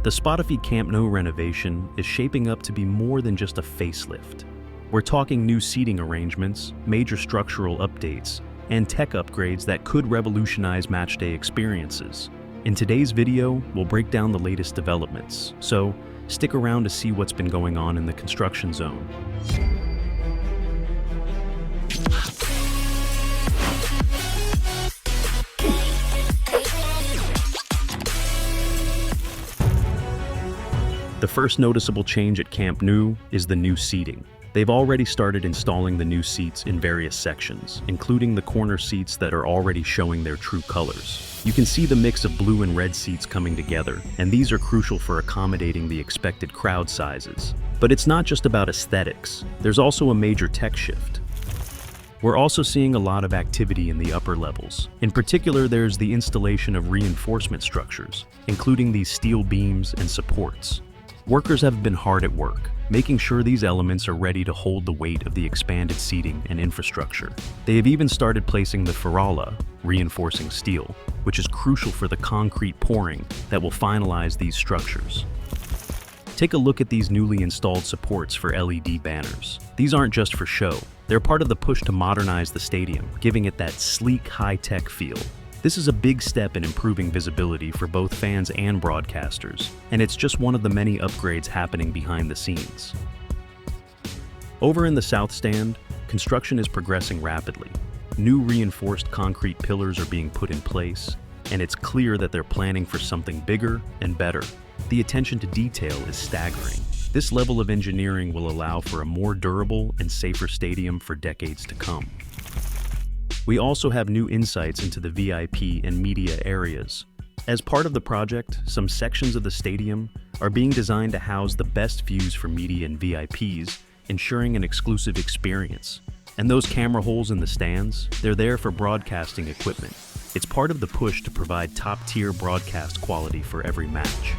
The Spotify Camp Nou renovation is shaping up to be more than just a facelift. We're talking new seating arrangements, major structural updates, and tech upgrades that could revolutionize matchday experiences. In today's video, we'll break down the latest developments, so stick around to see what's been going on in the construction zone. The first noticeable change at Camp Nou is the new seating. They've already started installing the new seats in various sections, including the corner seats that are already showing their true colors. You can see the mix of blue and red seats coming together, and these are crucial for accommodating the expected crowd sizes. But it's not just about aesthetics. There's also a major tech shift. We're also seeing a lot of activity in the upper levels. In particular, there's the installation of reinforcement structures, including these steel beams and supports. Workers have been hard at work, making sure these elements are ready to hold the weight of the expanded seating and infrastructure. They have even started placing the ferralla, reinforcing steel, which is crucial for the concrete pouring that will finalize these structures. Take a look at these newly installed supports for LED banners. These aren't just for show. They're part of the push to modernize the stadium, giving it that sleek, high-tech feel. This is a big step in improving visibility for both fans and broadcasters, and it's just one of the many upgrades happening behind the scenes. Over in the south stand, construction is progressing rapidly. New reinforced concrete pillars are being put in place, and it's clear that they're planning for something bigger and better. The attention to detail is staggering. This level of engineering will allow for a more durable and safer stadium for decades to come. We also have new insights into the VIP and media areas. As part of the project, some sections of the stadium are being designed to house the best views for media and VIPs, ensuring an exclusive experience. And those camera holes in the stands, they're there for broadcasting equipment. It's part of the push to provide top-tier broadcast quality for every match.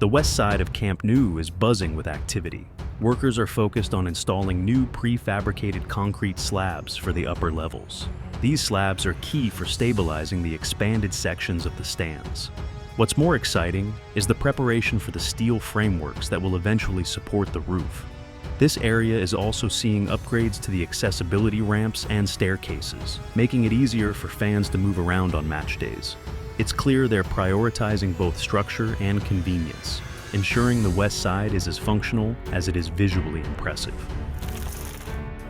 The west side of Camp Nou is buzzing with activity. Workers are focused on installing new prefabricated concrete slabs for the upper levels. These slabs are key for stabilizing the expanded sections of the stands. What's more exciting is the preparation for the steel frameworks that will eventually support the roof. This area is also seeing upgrades to the accessibility ramps and staircases, making it easier for fans to move around on match days. It's clear they're prioritizing both structure and convenience, ensuring the west side is as functional as it is visually impressive.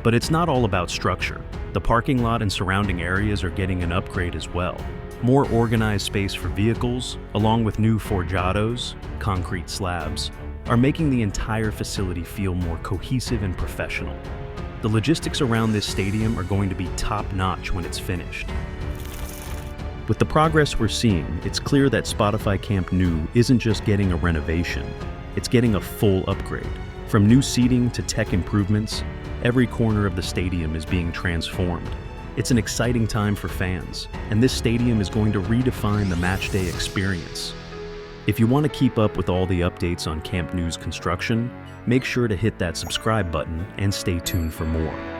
But it's not all about structure. The parking lot and surrounding areas are getting an upgrade as well. More organized space for vehicles, along with new forjados, concrete slabs, are making the entire facility feel more cohesive and professional. The logistics around this stadium are going to be top-notch when it's finished. With the progress we're seeing, it's clear that Spotify Camp Nou isn't just getting a renovation, it's getting a full upgrade. From new seating to tech improvements, every corner of the stadium is being transformed. It's an exciting time for fans, and this stadium is going to redefine the matchday experience. If you want to keep up with all the updates on Camp Nou's construction, make sure to hit that subscribe button and stay tuned for more.